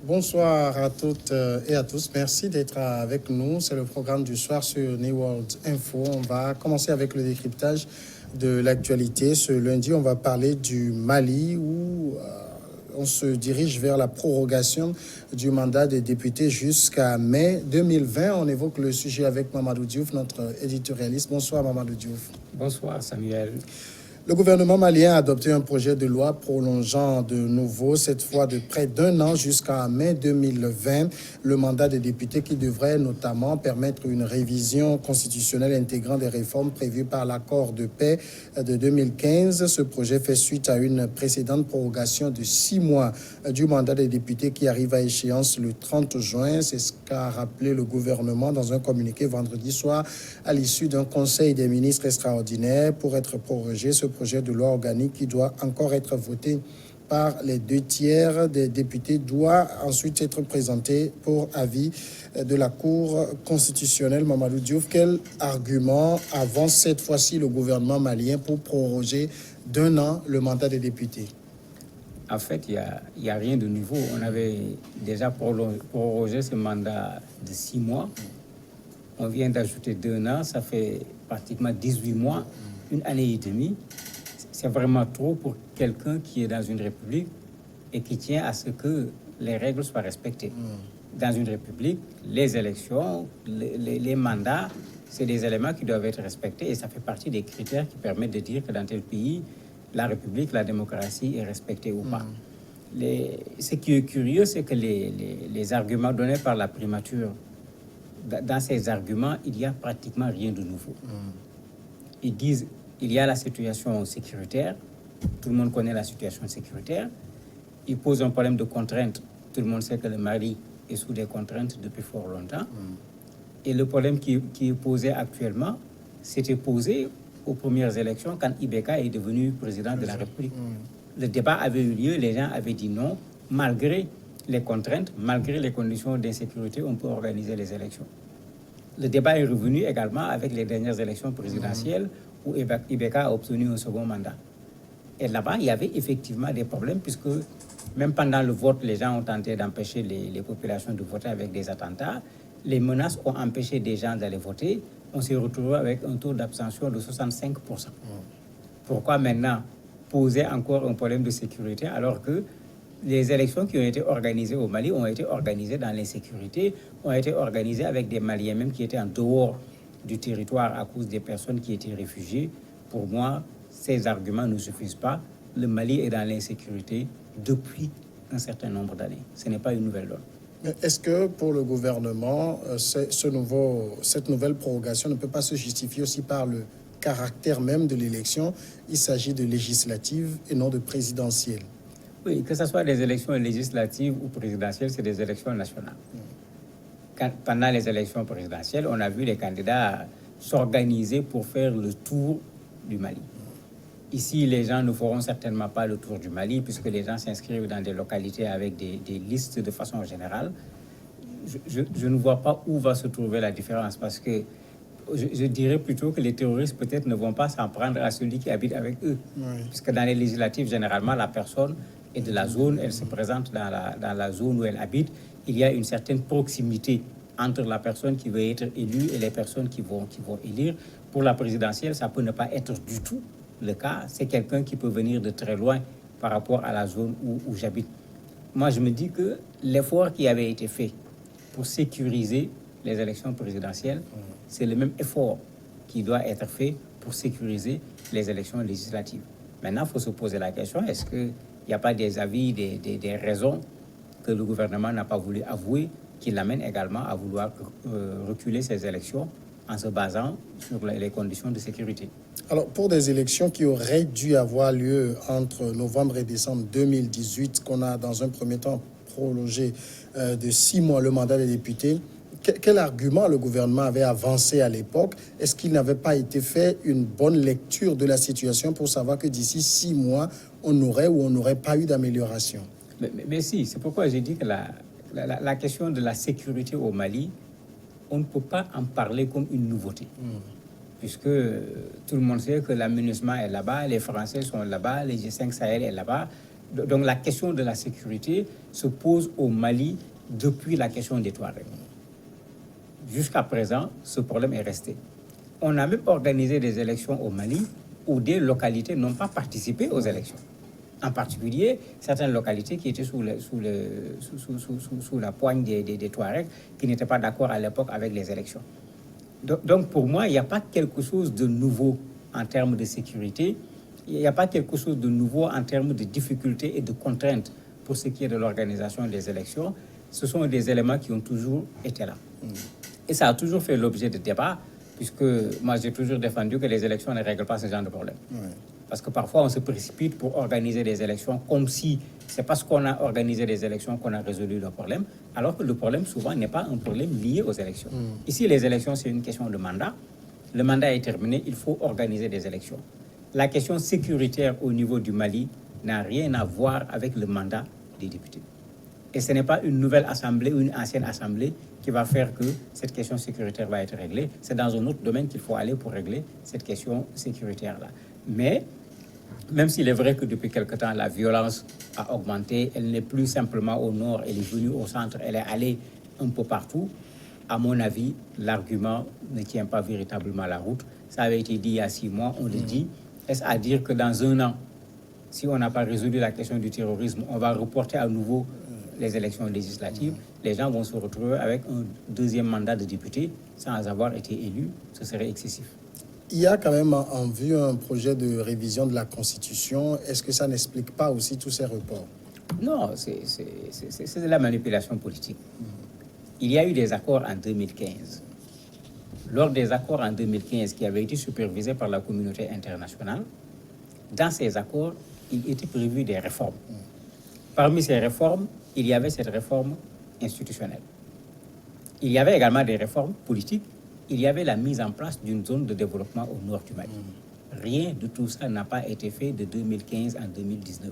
Bonsoir à toutes et à tous. Merci d'être avec nous. C'est le programme du soir sur New World Info. On va commencer avec le décryptage de l'actualité. Ce lundi, on va parler du Mali où on se dirige vers la prorogation du mandat des députés jusqu'à mai 2020. On évoque le sujet avec Mamadou Diouf, notre éditorialiste. Bonsoir Mamadou Diouf. Bonsoir Samuel. Le gouvernement malien a adopté un projet de loi prolongeant de nouveau, cette fois de près d'un an jusqu'à mai 2020, le mandat des députés qui devrait notamment permettre une révision constitutionnelle intégrant des réformes prévues par l'accord de paix de 2015. Ce projet fait suite à une précédente prorogation de 6 mois du mandat des députés qui arrive à échéance le 30 juin. C'est ce qu'a rappelé le gouvernement dans un communiqué vendredi soir à l'issue d'un conseil des ministres extraordinaire. Pour être prorogé, ce projet de loi organique qui doit encore être voté par les 2/3 des députés doit ensuite être présenté pour avis de la Cour constitutionnelle. Mamadou Diouf, quel argument avance cette fois-ci le gouvernement malien pour proroger d'un an le mandat des députés? En fait, il y a rien de nouveau. On avait déjà prorogé ce mandat de 6 mois. On vient d'ajouter d'un an, ça fait pratiquement 18 mois, une année et demie. C'est vraiment trop pour quelqu'un qui est dans une république et qui tient à ce que les règles soient respectées. Dans une république, les élections, les mandats, c'est des éléments qui doivent être respectés et ça fait partie des critères qui permettent de dire que dans tel pays, la république, la démocratie est respectée ou pas. Ce qui est curieux, c'est que les arguments donnés par la primature, dans ces arguments, il n'y a pratiquement rien de nouveau. Ils disent il y a la situation sécuritaire, tout le monde connaît la situation sécuritaire. Ils posent un problème de contrainte. Tout le monde sait que le Mali est sous des contraintes depuis fort longtemps. Et le problème qui est posé actuellement, c'était posé aux premières élections quand Ibeka est devenu président de la République. Le débat avait eu lieu, les gens avaient dit non, malgré les contraintes, malgré les conditions d'insécurité, on peut organiser les élections. Le débat est revenu également avec les dernières élections présidentielles où Ibeka a obtenu un second mandat. Et là-bas, il y avait effectivement des problèmes puisque même pendant le vote, les gens ont tenté d'empêcher les populations de voter avec des attentats. Les menaces ont empêché des gens d'aller voter. On s'est retrouvé avec un taux d'abstention de 65%. Pourquoi maintenant poser encore un problème de sécurité alors que les élections qui ont été organisées au Mali ont été organisées dans l'insécurité, ont été organisées avec des Maliens même qui étaient en dehors du territoire à cause des personnes qui étaient réfugiées. Pour moi, ces arguments ne suffisent pas. Le Mali est dans l'insécurité depuis un certain nombre d'années. Ce n'est pas une nouvelle donne. Mais est-ce que pour le gouvernement, cette nouvelle prorogation ne peut pas se justifier aussi par le caractère même de l'élection? Il s'agit de législative et non de présidentielle. Oui, que ce soit des élections législatives ou présidentielles, c'est des élections nationales. Pendant les élections présidentielles, on a vu les candidats s'organiser pour faire le tour du Mali. Ici, les gens ne feront certainement pas le tour du Mali puisque les gens s'inscrivent dans des localités avec des listes de façon générale. Je ne vois pas où va se trouver la différence parce que je dirais plutôt que les terroristes peut-être ne vont pas s'en prendre à celui qui habite avec eux. Puisque dans les législatives, généralement, la personne est de la zone, elle se présente dans la zone où elle habite. Il y a une certaine proximité entre la personne qui veut être élue et les personnes qui vont élire. Pour la présidentielle, ça peut ne pas être du tout le cas. C'est quelqu'un qui peut venir de très loin par rapport à la zone où j'habite. Moi, je me dis que l'effort qui avait été fait pour sécuriser les élections présidentielles, c'est le même effort qui doit être fait pour sécuriser les élections législatives. Maintenant, il faut se poser la question, est-ce qu'il n'y a pas des avis, des raisons que le gouvernement n'a pas voulu avouer qui l'amènent également à vouloir reculer ces élections en se basant sur les conditions de sécurité? Alors, pour des élections qui auraient dû avoir lieu entre novembre et décembre 2018, qu'on a dans un premier temps prolongé de 6 mois le mandat des députés, quel argument le gouvernement avait avancé à l'époque? Est-ce qu'il n'avait pas été fait une bonne lecture de la situation pour savoir que d'ici 6 mois, on aurait ou on n'aurait pas eu d'amélioration? Mais si, c'est pourquoi j'ai dit que la question de la sécurité au Mali, on ne peut pas en parler comme une nouveauté. Puisque tout le monde sait que l'aménagement est là-bas, les Français sont là-bas, les G5 Sahel est là-bas. Donc la question de la sécurité se pose au Mali depuis la question des Touaregs. Jusqu'à présent, ce problème est resté. On a même organisé des élections au Mali où des localités n'ont pas participé aux élections. En particulier, certaines localités qui étaient sous la poigne des Touaregs, qui n'étaient pas d'accord à l'époque avec les élections. Donc pour moi, il n'y a pas quelque chose de nouveau en termes de sécurité. Il n'y a pas quelque chose de nouveau en termes de difficultés et de contraintes pour ce qui est de l'organisation des élections. Ce sont des éléments qui ont toujours été là. Et ça a toujours fait l'objet de débats, puisque moi j'ai toujours défendu que les élections ne règlent pas ce genre de problème. Parce que parfois on se précipite pour organiser des élections comme si c'est parce qu'on a organisé des élections qu'on a résolu le problème, alors que le problème souvent n'est pas un problème lié aux élections. Ici, les élections, c'est une question de mandat. Le mandat est terminé, il faut organiser des élections. La question sécuritaire au niveau du Mali n'a rien à voir avec le mandat des députés. Et ce n'est pas une nouvelle assemblée ou une ancienne assemblée qui va faire que cette question sécuritaire va être réglée. C'est dans un autre domaine qu'il faut aller pour régler cette question sécuritaire-là. Mais, même s'il est vrai que depuis quelque temps, la violence a augmenté, elle n'est plus simplement au nord, elle est venue au centre, elle est allée un peu partout. À mon avis, l'argument ne tient pas véritablement la route. Ça avait été dit il y a 6 mois, on le dit. Est-ce à dire que dans 1 an, si on n'a pas résolu la question du terrorisme, on va reporter à nouveau les élections législatives, les gens vont se retrouver avec un 2e mandat de député sans avoir été élus, ce serait excessif. Il y a quand même en vue un projet de révision de la Constitution. Est-ce que ça n'explique pas aussi tous ces reports? Non, c'est de la manipulation politique. Il y a eu des accords en 2015. Lors des accords en 2015 qui avaient été supervisés par la communauté internationale, dans ces accords, il était prévu des réformes. Parmi ces réformes, il y avait cette réforme institutionnelle. Il y avait également des réformes politiques. Il y avait la mise en place d'une zone de développement au nord du Mali. Rien de tout ça n'a pas été fait de 2015 à 2019.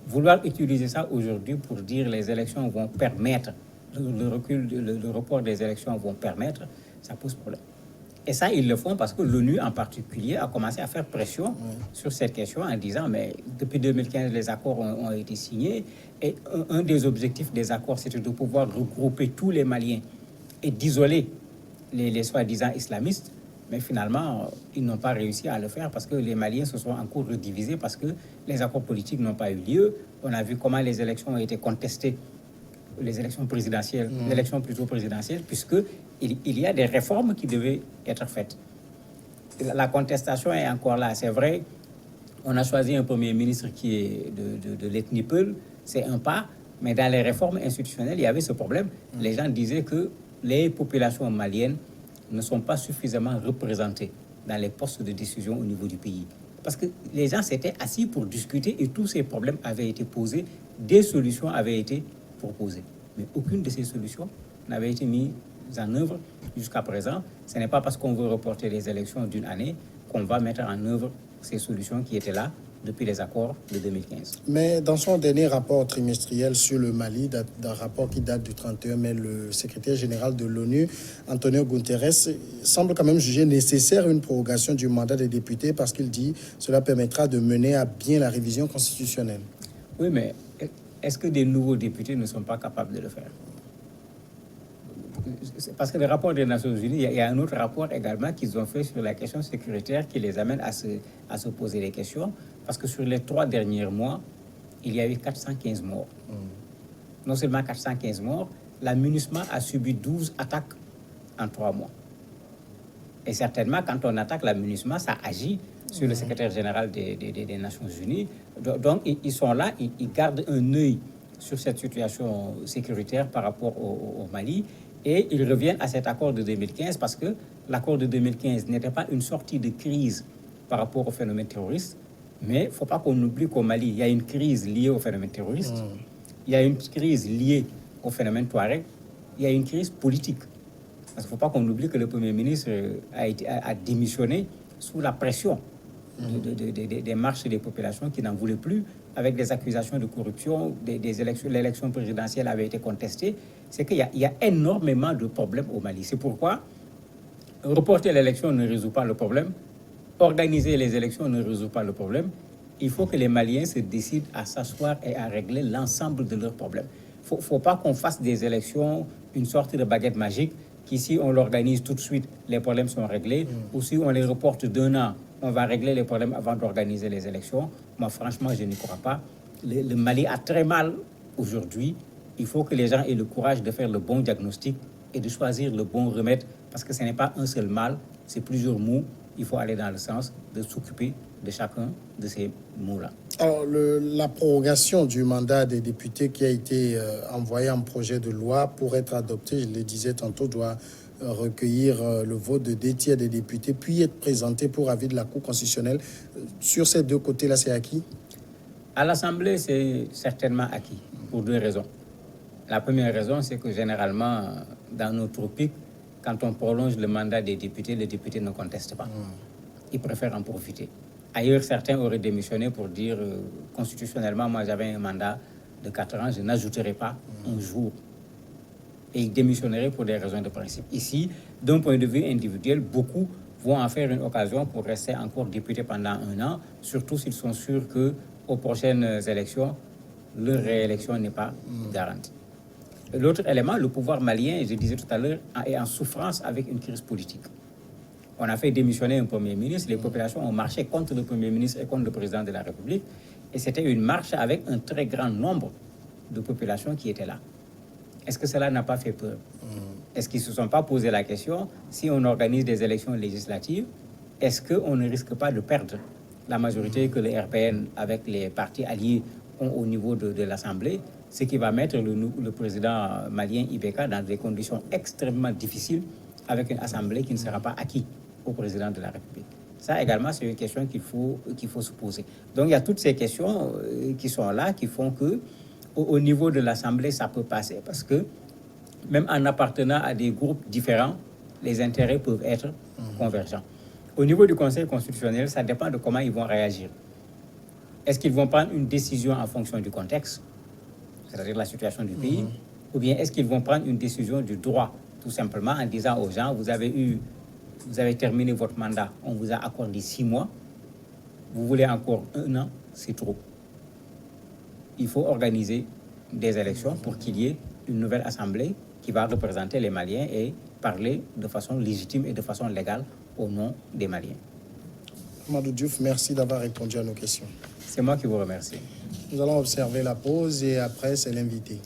Vouloir utiliser ça aujourd'hui pour dire les élections vont permettre, le report des élections vont permettre, ça pose problème. Et ça, ils le font parce que l'ONU en particulier a commencé à faire pression sur cette question en disant, mais depuis 2015, les accords ont été signés et un des objectifs des accords, c'était de pouvoir regrouper tous les Maliens et d'isoler les soi-disant islamistes. Mais finalement, ils n'ont pas réussi à le faire parce que les Maliens se sont encore redivisés parce que les accords politiques n'ont pas eu lieu. On a vu comment les élections ont été contestées, les élections présidentielles, l'élection plutôt présidentielle, puisqu'il y a des réformes qui devaient être faites. La contestation est encore là, c'est vrai. On a choisi un premier ministre qui est de l'ethnie Peul, c'est un pas, mais dans les réformes institutionnelles, il y avait ce problème. Les gens disaient que les populations maliennes ne sont pas suffisamment représentées dans les postes de décision au niveau du pays. Parce que les gens s'étaient assis pour discuter et tous ces problèmes avaient été posés, des solutions avaient été proposées. Mais aucune de ces solutions n'avait été mise en œuvre jusqu'à présent. Ce n'est pas parce qu'on veut reporter les élections d'une année qu'on va mettre en œuvre ces solutions qui étaient là depuis les accords de 2015. Mais dans son dernier rapport trimestriel sur le Mali, d'un rapport qui date du 31 mai, le secrétaire général de l'ONU, Antonio Guterres, semble quand même juger nécessaire une prorogation du mandat des députés parce qu'il dit que cela permettra de mener à bien la révision constitutionnelle. Oui, mais est-ce que des nouveaux députés ne sont pas capables de le faire? Parce que le rapport des Nations Unies, il y a un autre rapport également qu'ils ont fait sur la question sécuritaire qui les amène à se poser des questions. Parce que sur les 3 derniers mois, il y a eu 415 morts. Non seulement 415 morts, la MINUSMA a subi 12 attaques en 3 mois. Et certainement, quand on attaque la MINUSMA, ça agit sur le secrétaire général des Nations Unies. Donc, ils sont là, ils gardent un œil sur cette situation sécuritaire par rapport au Mali. Et ils reviennent à cet accord de 2015 parce que l'accord de 2015 n'était pas une sortie de crise par rapport au phénomène terroriste. Mais il ne faut pas qu'on oublie qu'au Mali, il y a une crise liée au phénomène terroriste. Il y a une crise liée au phénomène Touareg. Il y a une crise politique. Parce qu'il ne faut pas qu'on oublie que le Premier ministre a démissionné sous la pression des marches des populations qui n'en voulaient plus, avec des accusations de corruption, l'élection présidentielle avait été contestée. C'est qu'il y a énormément de problèmes au Mali. C'est pourquoi reporter l'élection ne résout pas le problème, organiser les élections ne résout pas le problème, Il faut que les Maliens se décident à s'asseoir et à régler l'ensemble de leurs problèmes. Il ne faut pas qu'on fasse des élections une sorte de baguette magique, qu'ici on l'organise tout de suite, les problèmes sont réglés, ou si on les reporte d'un an, on va régler les problèmes avant d'organiser les élections. Moi, franchement, je n'y crois pas. Le Mali a très mal aujourd'hui. Il faut que les gens aient le courage de faire le bon diagnostic et de choisir le bon remède, parce que ce n'est pas un seul mal, c'est plusieurs maux. Il faut aller dans le sens de s'occuper de chacun de ces maux-là. Alors, la prorogation du mandat des députés qui a été envoyé en projet de loi pour être adopté, je le disais tantôt, doit recueillir le vote de 2 tiers des députés, puis être présenté pour avis de la Cour constitutionnelle. Sur ces deux côtés-là, c'est acquis? À l'Assemblée, c'est certainement acquis, pour 2 raisons. La première raison, c'est que généralement, dans nos tropiques, quand on prolonge le mandat des députés, les députés ne contestent pas. Ils préfèrent en profiter. Ailleurs, certains auraient démissionné pour dire constitutionnellement, moi j'avais un mandat de 4 ans, je n'ajouterai pas un jour. Et ils démissionneraient pour des raisons de principe. Ici, d'un point de vue individuel, beaucoup vont en faire une occasion pour rester encore députés pendant 1 an, surtout s'ils sont sûrs qu'aux prochaines élections, leur réélection n'est pas garantie. L'autre élément, le pouvoir malien, je disais tout à l'heure, est en souffrance avec une crise politique. On a fait démissionner un Premier ministre, les populations ont marché contre le Premier ministre et contre le président de la République, et c'était une marche avec un très grand nombre de populations qui étaient là. Est-ce que cela n'a pas fait peur? Est-ce qu'ils ne se sont pas posé la question, si on organise des élections législatives, est-ce qu'on ne risque pas de perdre la majorité que le RPN, avec les partis alliés, ont au niveau de l'Assemblée, ce qui va mettre le président malien Ibeka dans des conditions extrêmement difficiles, avec une Assemblée qui ne sera pas acquise au président de la République. Ça également, c'est une question qu'il faut se poser. Donc il y a toutes ces questions qui sont là, qui font que au niveau de l'Assemblée, ça peut passer, parce que même en appartenant à des groupes différents, les intérêts peuvent être convergents. Au niveau du Conseil constitutionnel, ça dépend de comment ils vont réagir. Est-ce qu'ils vont prendre une décision en fonction du contexte, c'est-à-dire la situation du pays, ou bien est-ce qu'ils vont prendre une décision du droit, tout simplement en disant aux gens, vous avez terminé votre mandat, on vous a accordé 6 mois, vous voulez encore 1 an, c'est trop. Il faut organiser des élections pour qu'il y ait une nouvelle assemblée qui va représenter les Maliens et parler de façon légitime et de façon légale au nom des Maliens. Amadou Diouf, merci d'avoir répondu à nos questions. C'est moi qui vous remercie. Nous allons observer la pause et après, c'est l'invité.